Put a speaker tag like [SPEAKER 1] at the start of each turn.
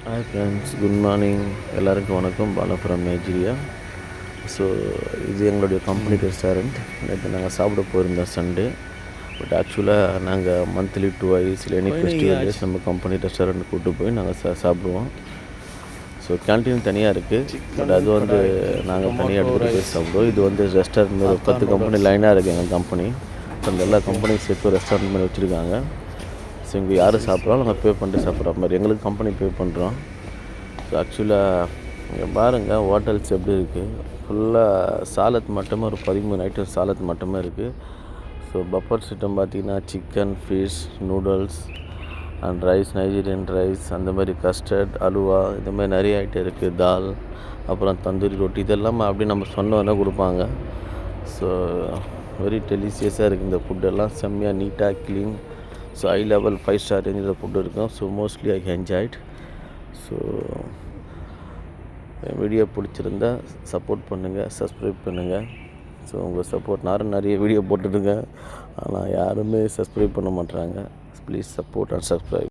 [SPEAKER 1] Hi friends, good morning. எல்லாருக்கும் வணக்கம். Bala from Nigeria. So இது எங்களுடைய கம்பெனி ரெஸ்டாரண்ட். நேற்று நாங்கள் சாப்பிட போயிருந்தோம் சண்டே. பட் ஆக்சுவலாக நாங்கள் மந்த்லி 2 இல்லை எனி ஃபெஸ்டிவல் டேஸ் நம்ம கம்பெனி ரெஸ்டாரண்ட் கூப்பிட்டு போய் நாங்கள் சாப்பிடுவோம். ஸோ கேன்டீன் தனியாக இருக்குது, பட் அது நாங்கள் தனியாக எடுத்துகிட்டு போய் சாப்பிடுவோம். இது ரெஸ்டாரண்ட் மாதிரி 10 கம்பெனி லைனாக இருக்குது எங்கள் கம்பெனி. ஸோ அந்த எல்லா கம்பெனியும் சேர்த்து ரெஸ்டாரண்ட் மாதிரி வச்சுருக்காங்க. ஸோ இங்கே யார் சாப்பிட்றாலும் நாங்கள் பே பண்ணிட்டு சாப்பிட்ற மாதிரி எங்களுக்கு கம்பெனி பே பண்ணுறோம். ஸோ ஆக்சுவலாக இங்கே பாருங்கள் ஹோட்டல்ஸ் எப்படி இருக்குது. ஃபுல்லாக சாலத் மட்டுமே ஒரு 13 ஐட்டம் சாலத் மட்டுமே இருக்குது. ஸோ பஃபர் சிஸ்டம் பார்த்திங்கன்னா chicken, fish, noodles and rise, Nigerian rice, அந்த மாதிரி கஸ்டர்ட், அலுவா, இந்த மாதிரி நிறைய ஐட்டம் இருக்குது. தால், அப்புறம் தந்தூரி ரொட்டி, இதெல்லாம் அப்படியே நம்ம சொன்னோன்னே கொடுப்பாங்க. ஸோ வெரி டெலிஷியஸாக இருக்குது. இந்த ஃபுட்டெல்லாம் செம்மையாக நீட்டாக clean. So high level 5 star ரேஞ்சில் ஃபுட்டு இருக்கும். So mostly I enjoyed. So N video பிடிச்சிருந்தா சப்போர்ட் பண்ணுங்கள், சப்ஸ்கிரைப் பண்ணுங்கள். ஸோ உங்கள் சப்போர்ட் நிறைய வீடியோ போட்டுருங்க, ஆனால் யாருமே சப்ஸ்கிரைப் பண்ண மாட்றாங்க. Please support and subscribe.